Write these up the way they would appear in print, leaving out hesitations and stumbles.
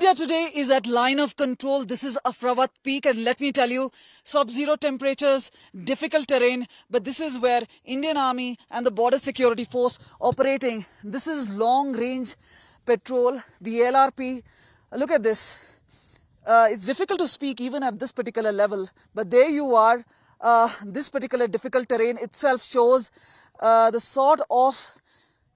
India today is at line of control. This is Afrawat Peak, and let me tell you, sub-zero temperatures, difficult terrain, but this is where Indian Army and the Border Security Force operating. This is long-range patrol, the LRP. Look at this. It's difficult to speak even at this particular level, but there you are. This particular difficult terrain itself shows the sort of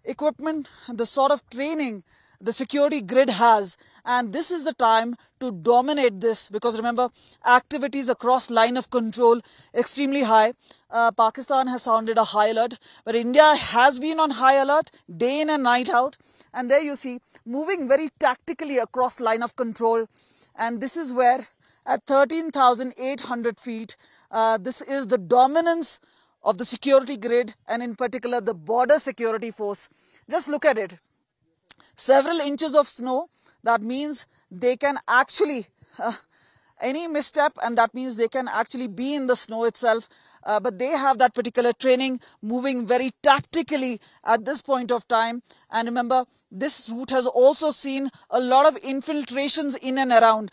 equipment, the sort of training the security grid has, and this is the time to dominate this, because remember, activities across line of control extremely high. Pakistan has sounded a high alert, but India has been on high alert day in and night out, and there you see moving very tactically across line of control. And this is where at 13,800 feet this is the dominance of the security grid, and in particular the Border Security Force. Just look at it. Several inches of snow, that means they can actually, any misstep, and that means they can actually be in the snow itself. But they have that particular training, moving very tactically at this point of time. And remember, this route has also seen a lot of infiltrations in and around.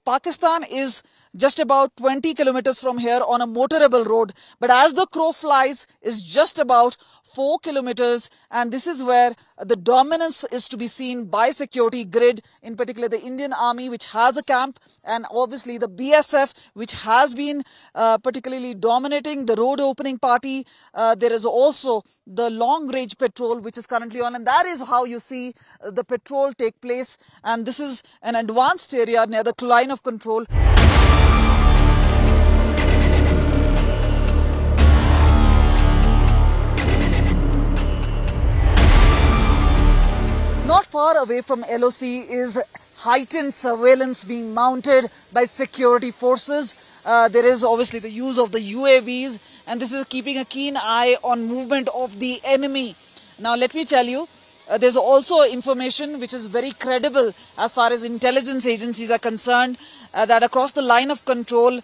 Pakistan is just about 20 kilometers from here on a motorable road, but as the crow flies is just about 4 kilometers, and this is where the dominance is to be seen by security grid, in particular the Indian Army, which has a camp, and obviously the BSF, which has been particularly dominating the road opening party. There is also the long range patrol which is currently on, and that is how you see the patrol take place. And this is an advanced area near the line of control. Not far away from LOC is heightened surveillance being mounted by security forces. There is obviously the use of the UAVs, and this is keeping a keen eye on movement of the enemy. Now let me tell you, there's also information which is very credible as far as intelligence agencies are concerned, that across the line of control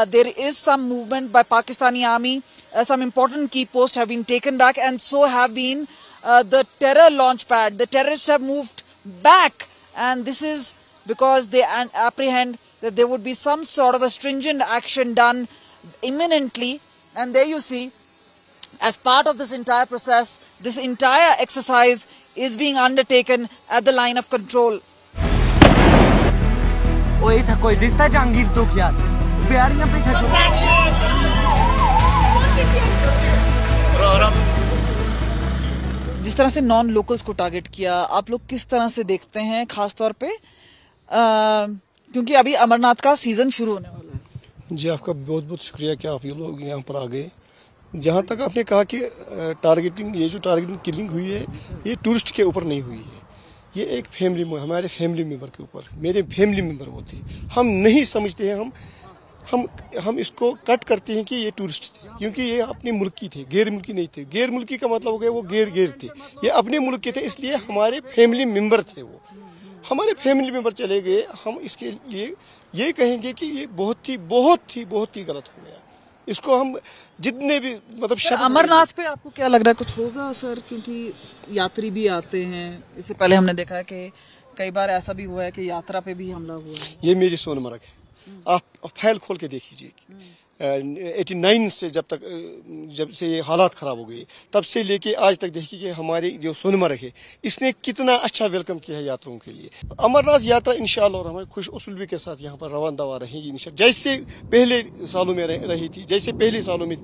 there is some movement by Pakistani Army. Some important key posts have been taken back, and so have been the terror launch pad. The terrorists have moved back, and this is because they apprehend that there would be some sort of a stringent action done imminently. And there you see, as part of this entire process, this entire exercise is being undertaken at the line of control. जिस तरह से non locals को target किया, आप लोग किस तरह से देखते हैं, खास तौर पे क्योंकि अभी अमरनाथ का सीजन शुरू होने वाला है। जी, आपका बहुत बहुत शुक्रिया कि आप ये लोग यहाँ पर आ गए। जहाँ तक आपने कहा कि टारगेटिंग, ये जो टारगेटिंग किलिंग हुई है, ये टूरिस्ट के ऊपर नहीं हुई है, ये एक फैमिली, हमारे फैमिली मेंबर के ऊपर, मेरे फैमिली मेंबर वो थे। हम नहीं समझते हैं, हम इसको कट करते हैं कि ये टूरिस्ट थे, क्योंकि ये अपने मुल्क की थे, गैर मुल्की नहीं थे। गैर मुल्की का मतलब हो गया वो गैर थे, ये अपने मुल्क के थे, इसलिए हमारे फैमिली मेंबर थे। वो हमारे फैमिली मेंबर चले गए। हम इसके लिए ये कहेंगे कि ये बहुत ही गलत हो गया। इसको हम जितने भी मतलब अमरनाथ पे आपको क्या लग रहा है, कुछ होगा सर? क्योंकि यात्री भी आते हैं, इससे पहले हमने देखा है कि कई बार ऐसा भी हुआ है कि यात्रा पे भी हमला हुआ है। ये मेरी सोनमर्ग है, आप फाइल खोल के देखिए। 89 से जब से ये हालात खराब हो गए, तब से लेके आज तक देखिए कि हमारे जो सोनमर्ग है, इसने कितना अच्छा वेलकम किया है यात्रियों के लिए। अमरनाथ यात्रा इंशाअल्लाह और हमारे खुश उसूलबी के साथ यहाँ पर रवान दवा रहेगी इंशाअल्लाह। जैसे पहले सालों में रही थी, जैसे पहले सालों में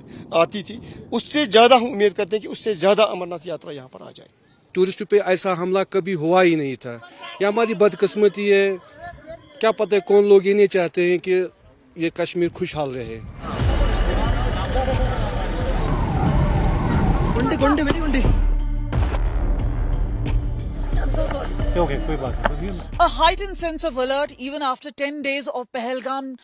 आती थी, उससे ज्यादा हम उम्मीद करते हैं कि उससे ज्यादा अमरनाथ यात्रा यहाँ पर आ जाए। टूरिस्ट पे ऐसा हमला कभी हुआ ही नहीं था, ये हमारी बदकिस्मती है। क्या पता है कौन लोग ये नहीं चाहते हैं कि ये कश्मीर खुशहाल रहे। A heightened sense of alert even after 10 days of Pahalgam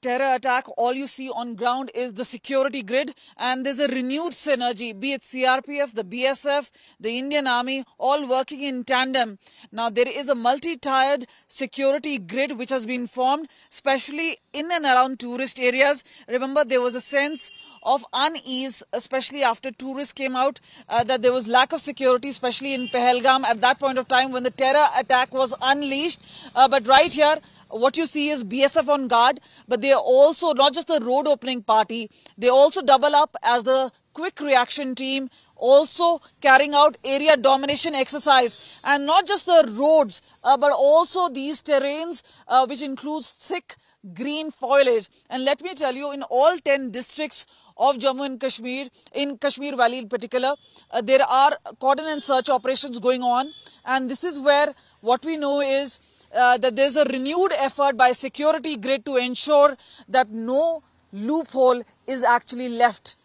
terror attack. All you see on ground is the security grid, and there's a renewed synergy, be it CRPF, the BSF, the Indian Army, all working in tandem. Now there is a multi-tiered security grid which has been formed, especially in and around tourist areas. Remember, there was a sense of unease, especially after tourists came out, that there was lack of security, especially in Pahalgam at that point of time when the terror attack was unleashed. But right here, what you see is BSF on guard, but they are also not just the road opening party, they also double up as the quick reaction team, also carrying out area domination exercise, and not just the roads, but also these terrains, which includes thick green foliage. And let me tell you, in all 10 districts of Jammu and Kashmir, in Kashmir Valley in particular, there are cordon and search operations going on. And this is where what we know is that there's a renewed effort by security grid to ensure that no loophole is actually left.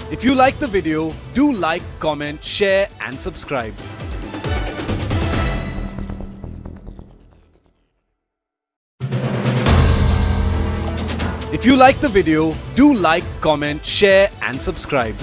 If you like the video, do like, comment, share and subscribe. If you like the video, do like, comment, share and subscribe.